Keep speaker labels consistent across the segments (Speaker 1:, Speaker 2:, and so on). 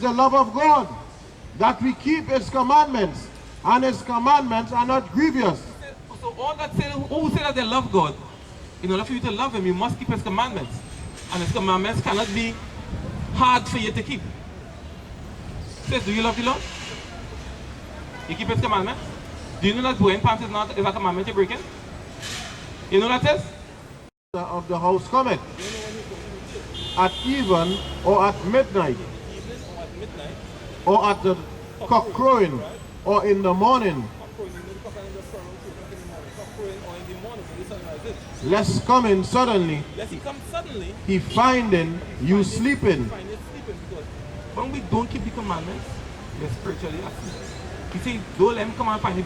Speaker 1: the love of God, that we keep his commandments, and his commandments are not grievous.
Speaker 2: So all that say, who say that they love God, in order for you to love him, you must keep his commandments. And his commandments cannot be hard for you to keep. Says, do you love the Lord? You keep his commandments? Do you know that wearing pants is a commandment you're breaking? You know that is?
Speaker 1: Of the house cometh at even or at midnight, or at the cock crowing, or in the morning, lest coming suddenly, he finding you sleeping.
Speaker 2: When we don't keep the commandments, we're spiritually asleep. He says, don't let him come and find it.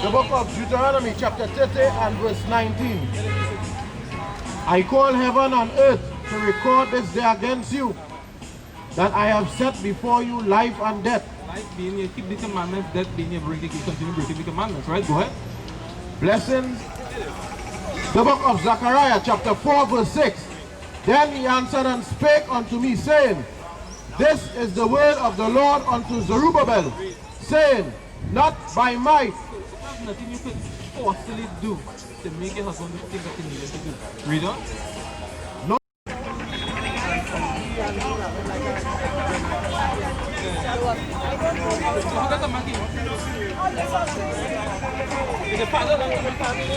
Speaker 1: The book of Deuteronomy chapter 30 and verse 19. I call heaven and earth to record this day against you, that I have set before you life and death.
Speaker 2: Life being you keep the commandments, death being you break it, you continue breaking the commandments, right? Go ahead.
Speaker 1: Blessings. The book of Zechariah chapter 4 verse 6. Then he answered and spake unto me, saying, this is the word of the Lord unto Zerubbabel, saying, not by might.
Speaker 2: There's nothing you could forcefully do to make your husband do things that he needed to do. Read on.
Speaker 1: No.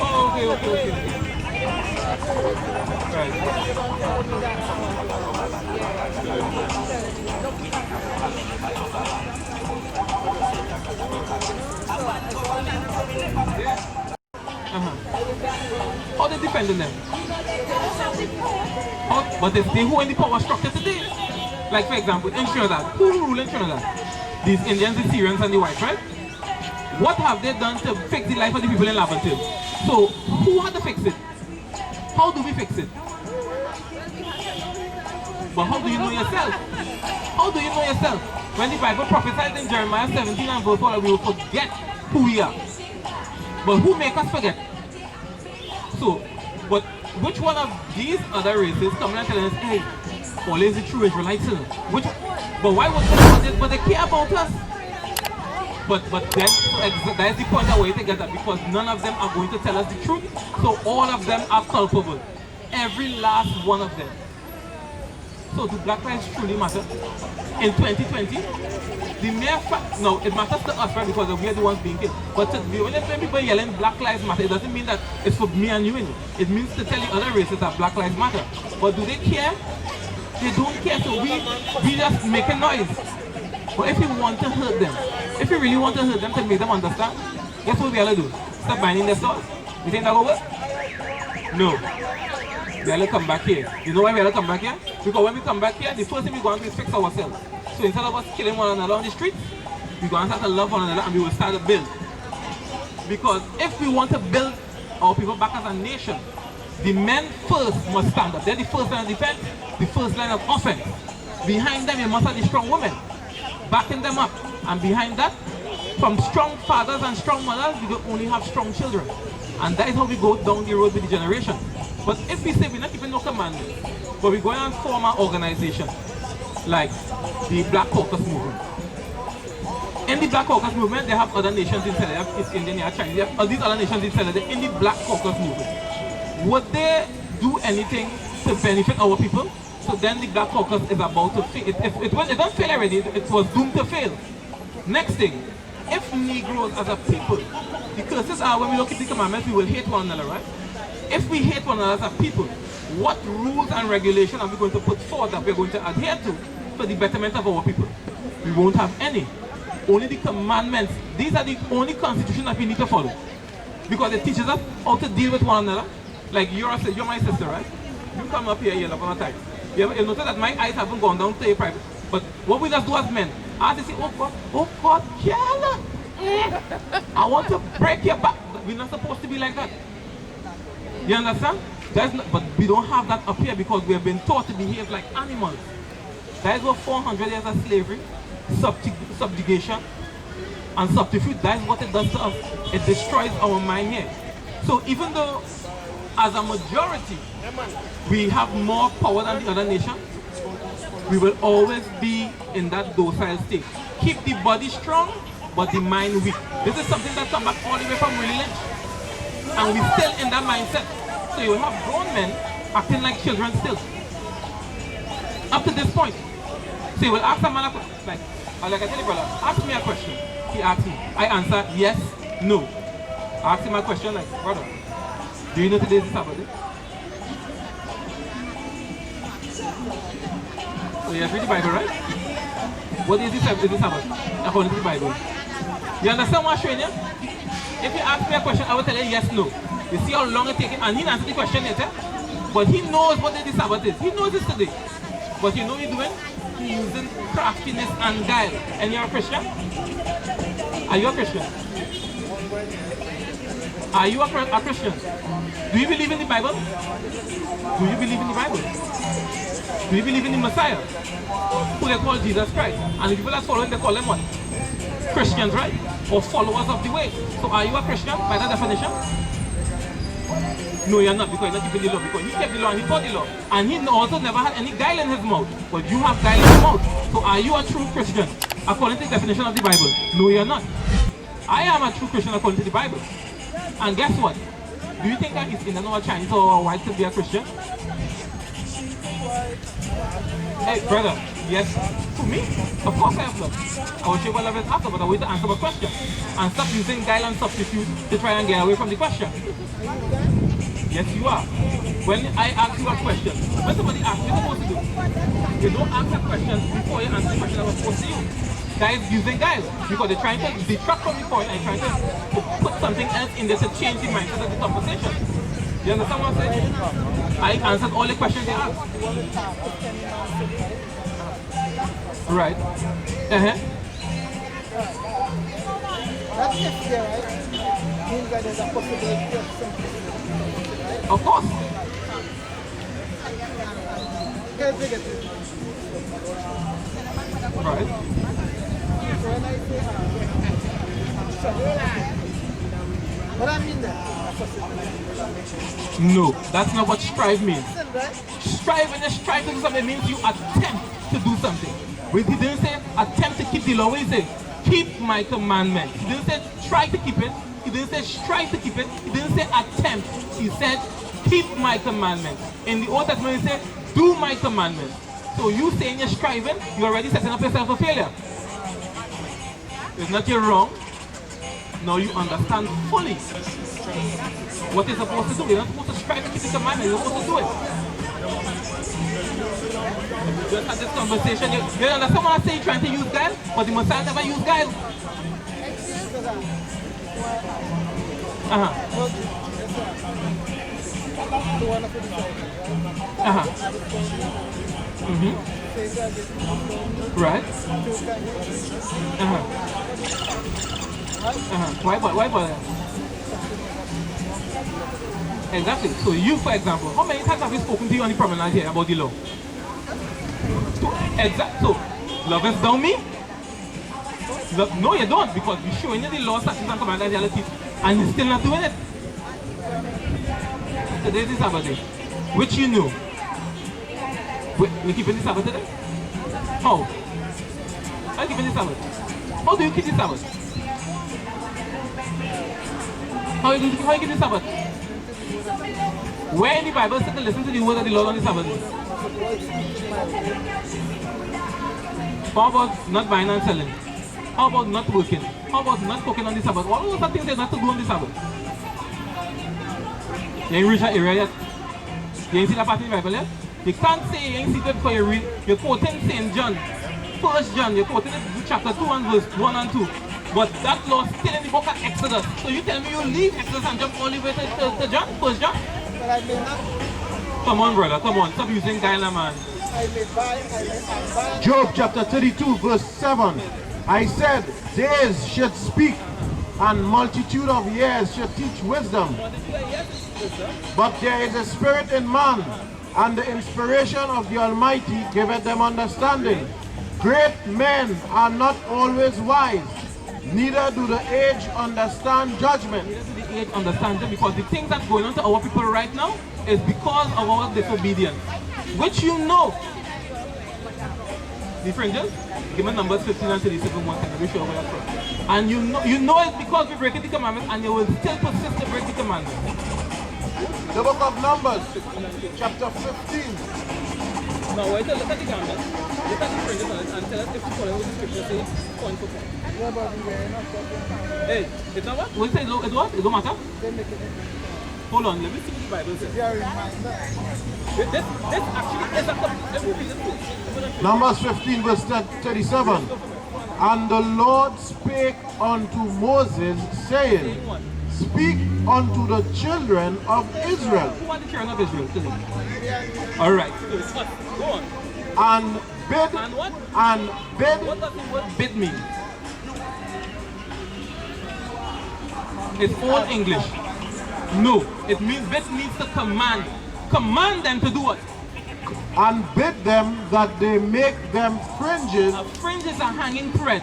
Speaker 2: Oh, okay. Right. How they defending them? But they who in the power structure today? Like for example, in Trinidad, who rule in Trinidad? These Indians, the Syrians and the whites, right? What have they done to fix the life of the people in Laventille? So, who had to fix it? How do we fix it? But how do you know yourself? How do you know yourself? When the Bible prophesied in Jeremiah 17 and verse 1, we will forget who we are. But who make us forget? So, but which one of these other races come and tell us, hey, always the true Israelites? But why would they, but they care about us? But then, that is the point I want to get at, because none of them are going to tell us the truth. So all of them are culpable. Every last one of them. So do black lives truly matter? In 2020, the mere fact, no, it matters to us, right, because we are the ones being killed. But when people yelling black lives matter, it doesn't mean that it's for me and you. It means to tell the other races that black lives matter. But do they care? They don't care, so we just make a noise. But if you want to hurt them, if you really want to hurt them to make them understand, guess what we have to do? Stop binding their stores. You think that will work? No. We have to come back here. You know why we have to come back here? Because when we come back here, the first thing we're going to do is fix ourselves. So instead of us killing one another on the street, we're going to start to love one another and we will start to build. Because if we want to build our people back as a nation, the men first must stand up. They're the first line of defense, the first line of offense. Behind them, you must have the strong women, backing them up. And behind that, from strong fathers and strong mothers, we will only have strong children. And that is how we go down the road with the generation. But if we say we're not keeping no commandments, but we're going and form an organization like the Black Caucus movement. In the Black Caucus movement, they have other nations inside. They have East Indian, they have Chinese, they have all these other nations inside. In the Black Caucus movement, would they do anything to benefit our people? So then the Black Caucus is about to fail. It doesn't fail already, it was doomed to fail. Next thing, if Negroes as a people, the curses are when we look at the commandments, we will hate one another, right? If we hate one another as a people, what rules and regulations are we going to put forth that we're going to adhere to for the betterment of our people? We won't have any. Only the commandments. These are the only constitution that we need to follow. Because it teaches us how to deal with one another. Like you're my sister, right? You come up here, you're up time. You notice that my eyes haven't gone down to your private. But what we just do as men, as they say, oh God, I want to break your back. We're not supposed to be like that. You understand? But we don't have that up here because we have been taught to behave like animals. That is what 400 years of slavery, subjugation, and subterfuge, that is what it does to us. It destroys our mind here. So even though as a majority we have more power than the other nation, we will always be in that docile state. Keep the body strong, but the mind weak. This is something that comes back all the way from Willie Lynch. And we're still in that mindset. So you will have grown men acting like children still. Up to this point. So you will ask a man a question. Like I tell you, brother, ask me a question. He asks me. I answer yes, no. I ask him a question like, brother, do you know today is the Sabbath? So you have read the Bible, right? What is the Sabbath according to the Bible? You understand what I'm showing you? If you ask me a question, I will tell you yes, no. You see how long it takes him, and he answers the question later. But he knows what the Sabbath is. He knows it's today. But you know what he's doing? He's using craftiness and guile. And you're a Christian? Are you a Christian? Are you a Christian? Do you believe in the Bible? Do you believe in the Bible? Do you believe in the Messiah? Who they call Jesus Christ? And the people that follow him, they call them what? Christians, right? Or followers of the way. So are you a Christian by that definition? No, you're not, because you're not keeping the law. Because he kept the law and he taught the law. And he also never had any guile in his mouth. But you have guile in your mouth. So are you a true Christian according to the definition of the Bible? No, you're not. I am a true Christian according to the Bible. And guess what? Do you think that it's Indian or Chinese or white to be a Christian? Hey, brother, yes, to me, of course I have love. I will show what love is after, but I want to answer my question. And stop using guile and substitute to try and get away from the question. Yes, you are. When I ask you a question, when somebody asks you what to do, you don't ask a question before you answer the question that was supposed to you. Guys using guile, because they're trying to detract from the point and trying to put something else in there to change the mindset of the conversation. You understand what I'm saying? I answered all the questions they asked. Right.
Speaker 3: That's if there, right? Means that there's a possibility of something.
Speaker 2: Of course. Right.
Speaker 3: When I say what I mean that?
Speaker 2: No, that's not what strive means. Strive, when you strive to do something, it means you attempt to do something. But he didn't say attempt to keep the law. He said keep my commandments. He didn't say try to keep it. He didn't say strive to keep it. He didn't say attempt. He said keep my commandments. In the Old Testament, he said do my commandments. So you saying you're striving, you're already setting up yourself for failure. It's not you're wrong. Now you understand fully what you're supposed to do. You're not supposed to strive to keep the commandments. You're supposed to do it. Just had this conversation. You understand what I say? You're trying to use guile, but the Messiah never used guile. Right. Why bother? Exactly. So you, for example, how many times have we spoken to you on the promenade here about the law? So, love is down me? No, you don't, because we're showing you the law, statutes, and commandments and realities, and you're still not doing it. Today is the Sabbath day, which you know. We're keeping the Sabbath today? How? How are you keeping the Sabbath? How do you keep the Sabbath? How you keep the Sabbath? Where in the Bible said to listen to the word of the Lord on the Sabbath day? How about not buying and selling? How about not working? How about not cooking on the Sabbath? What are those things they're not to do on the Sabbath? You ain't reached that area yet? You ain't see that part in the Bible yet? You can't say you ain't see it before you read. You're quoting St. John. 1 John, you're quoting chapter 2 and verse 1 and 2. But that law is still in the book of Exodus. So you tell me you leave Exodus and jump all the way to John, 1 John?
Speaker 3: But I may not.
Speaker 2: Come on, brother, come on. Stop using guile, man.
Speaker 3: I may buy.
Speaker 1: Job chapter 32 verse 7. I said, days should speak, and multitude of years should teach wisdom. But there is a spirit in man, and the inspiration of the Almighty giveth them understanding. Great men are not always wise, neither do the aged understand judgment.
Speaker 2: age understands it, because the things that's going on to our people right now is because of our disobedience, which you know. The fringes, give me numbers 15 and 37 once and I'll be sure where that's from. And you know it's because we're breaking the commandments, and you will still persist to break the commandments.
Speaker 1: The book of Numbers, chapter 15.
Speaker 2: Now, wait till look at the garments, look at the fringes on it, and tell us if you follow what the scripture says, point for point. Hey, it's not what? What say it's what? It don't matter? Hold on, let me see what the Bible says. This actually is a complete.
Speaker 1: Numbers 15 verse 37. And the Lord spake unto Moses, saying, Speak unto the children of Israel.
Speaker 2: Who are the children of Israel today? Alright, go on.
Speaker 1: And bid.
Speaker 2: And what?
Speaker 1: And bid.
Speaker 2: What does the word bid mean? It's all English. No, it means bid means to command. Command them to do what?
Speaker 1: And bid them that they make them fringes.
Speaker 2: A fringe is a hanging thread.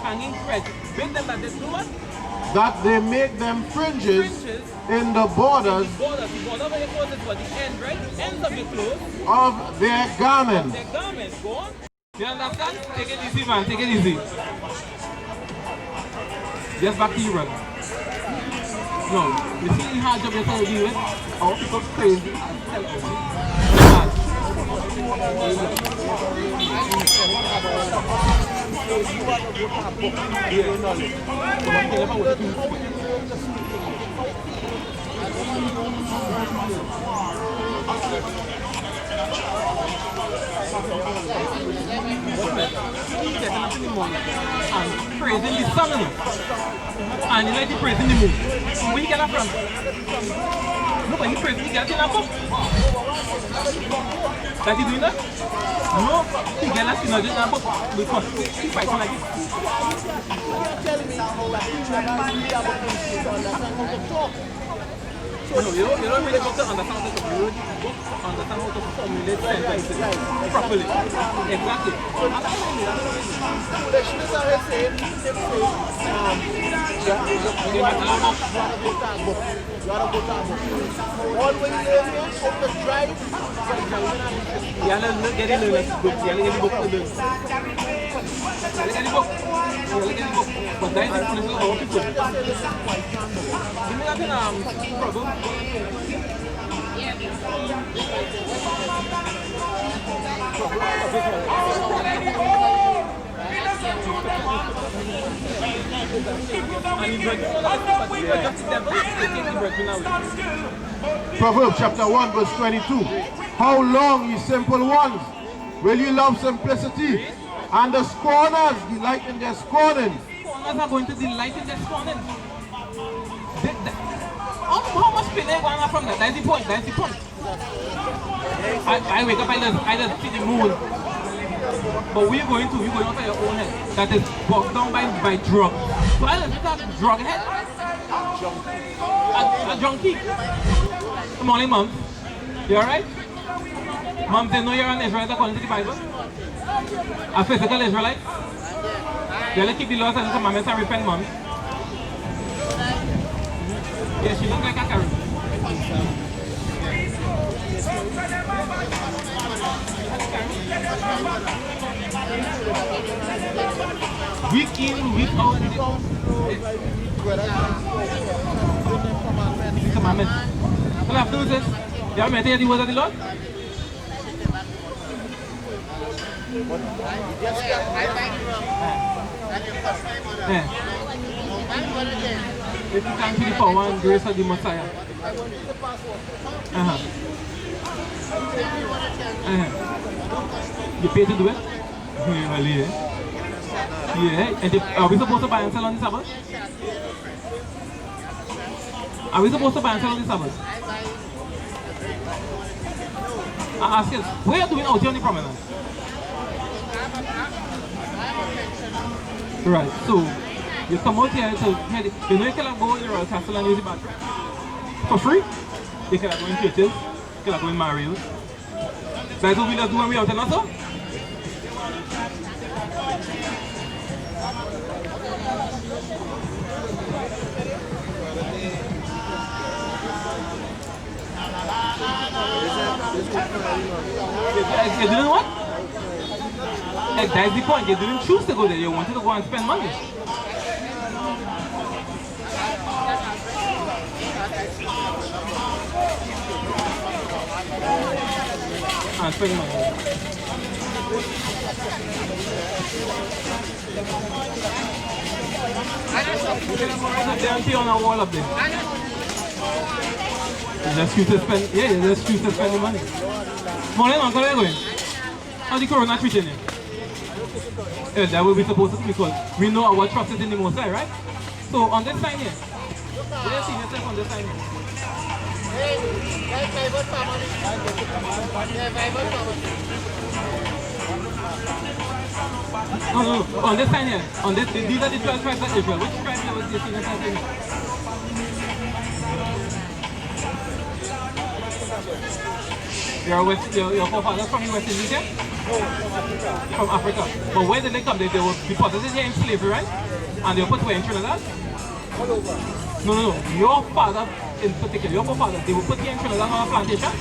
Speaker 2: Hanging thread. Bid them that they do what?
Speaker 1: That they make them fringes in the borders.
Speaker 2: The border of your clothes is what? The end, right? The ends of your clothes.
Speaker 1: Of their garments.
Speaker 2: Their garments. Go on. You understand? Take it easy, man. Take it easy. Just back to you, brother. No, you see the hard job you're trying to do with? Our people crazy. Getting up in the morning and praising the sun, and you like to praise in the moon. Where you get that from? No, but he praising, he gets in that book. That he doing that? No, he gets that in that book because he fighting like this.
Speaker 3: Tell me that
Speaker 2: No, you don't really got to understand how to build, understand how to formulate sentences properly. Exactly.
Speaker 3: foolishness are saying, you gotta go to a book. All when you live here, on the drive,
Speaker 2: You have to get in the book. You have to get the book to learn. You get the book. You get the book. But that is the foolishness of our people. Give me that problem.
Speaker 1: Proverbs chapter 1 verse 22. How long, ye simple ones, will you love simplicity? And the scorners delight in their scorning.
Speaker 2: Scorners are going to delight in their scorning. How much pain they going from that? That's the point. That's the point. I wake up, I just see the moon. But we're going out of your own head that is bogged down by drugs. So I just a drug head. A junkie. Good morning, Mom. You alright? Mom, they know you're an Israelite according to the Bible? A physical Israelite? You have to keep the laws and the commandments and repent, Mom. Yeah, she looks like a carrot. Week in, week out. Commandments. All I have to do is this. You have to the words of the Lord? If you can't see the power and grace of the Messiah. You pay to do it? Yeah. And are we supposed to buy and sell on the Sabbath? Are we supposed to buy and sell on the Sabbath? I ask you, what are you doing out here on the promenade? Right, so you come out here to head it. You know you can go in the Royal Castle and use the bathroom for free. You can go in churches, you can go in Mario's. That's what we just do when we out there, so? You didn't what? That's the point. You didn't choose to go there. You wanted to go and spend money. And spend money. There's a on a wall up there. You just choose to spend, yeah, you just choose to spend the money. Morning, Uncle, where are you going? How the corona treating you? Yeah, that will be supposed to be because we know our trust is in the Most High, right? So on this sign here, what do you see yourself on this sign here? No, on this sign here, on this, these are the 12 tribes of Israel. Which tribe do you see yourself in? Your forefathers from the West Indies here? From Africa. But where did they come? They were deposited here in slavery, right? And they were put where in Trinidad? No. Your father in particular, your forefathers, they were put here in Trinidad on a plantation?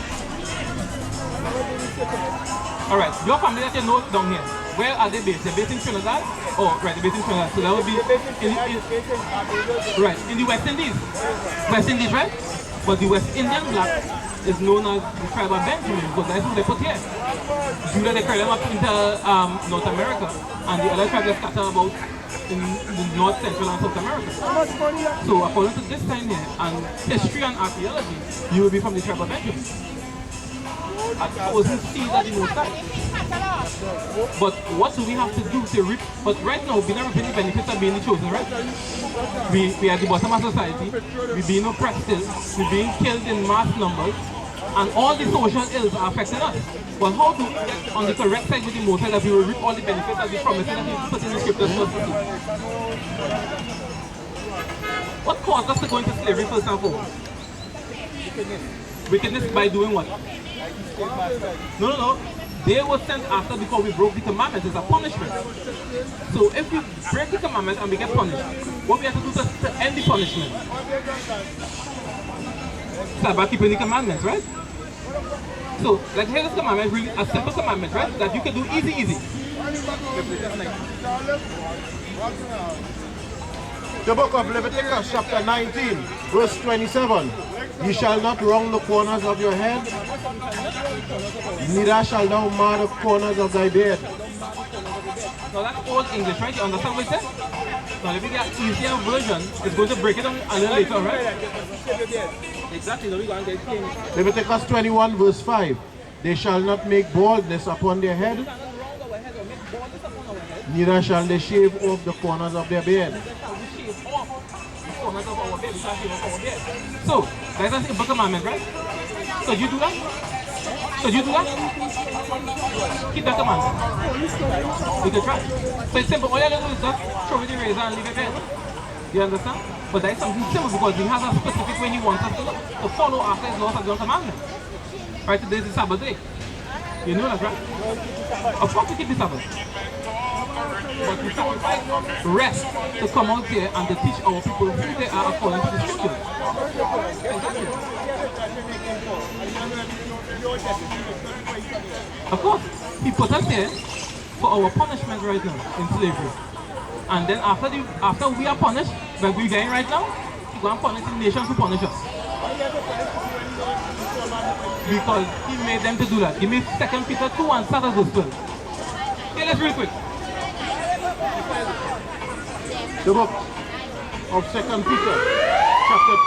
Speaker 2: Alright, your family that you know down here, where are they based? They're based in Trinidad? Oh, right, they're based in Trinidad. So that would be in the West Indies. West Indies, right? But the West Indian black is known as the tribe of Benjamin because that's who they put here. Judah, they carry them up into North America, and the other tribes are scattered about in the North, Central, and South America. So according to this time here, and history and archaeology, you will be from the tribe of Benjamin. At thousand seeds at the Most High. But what do we have to do to reap? But right now, we're not reaping the benefits of being the chosen, right? We are at the bottom of society, we're being oppressed still, we're being killed in mass numbers, and all the social ills are affecting us. But how to get on the correct side with the Most High that we will reap all the benefits of the promises that He put in the scriptures for us to do? What caused us to go into slavery first and foremost? Wickedness by doing what? No. They were sent after because we broke the commandments. It's a punishment. So if we break the commandment and we get punished, what we have to do to end the punishment? It's about keeping the commandments, right? So, like here's this commandment, really a simple commandment, right? That you can do easy.
Speaker 1: The book of Leviticus chapter 19, verse 27. You shall not wrong the corners of your head, neither shall thou mar the corners of thy beard.
Speaker 2: Now that's old English, right? You understand what it says? Now if we get easier version, it's going to break it down a little later, right? Exactly, now we're going to get it.
Speaker 1: Leviticus 21 verse 5. They shall not make baldness upon their head, neither shall they shave off the corners of their beard.
Speaker 2: So, that's a simple commandment, right? So you do that? Keep that commandment. You can try. So it's simple. All you have to do is just throw the razor and leave it there. You understand? But that's something simple because He has a specific way He wants us to follow after His laws and His commandments. Right, today is the Sabbath day. You know that, right? Of course we keep the Sabbath. But we sacrifice rest to come out here and to teach our people who they are according to the scriptures. Exactly. Of course, He put us here for our punishment right now in slavery. And then after we are punished, like we're getting right now, He go and punish the nations who punish us. Because He made them to do that. Give me 2 Peter 2 and start at verse 12. Okay, let's real quick.
Speaker 1: The book of 2 Peter chapter 2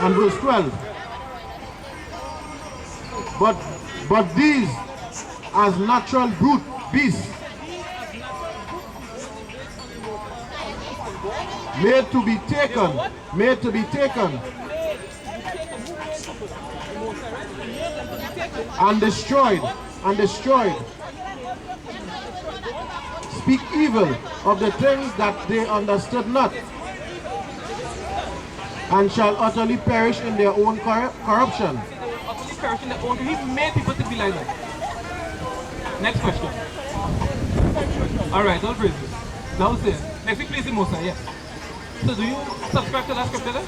Speaker 1: and verse 12. But these as natural brute beasts, made to be taken and destroyed, speak evil of the things that they understood not, and shall utterly perish in their own corruption.
Speaker 2: Utterly perish in their own. He made people to be like that. Next question. Alright, all praises. Now say, next week please the Most High, yes. So do you subscribe to that scripture there?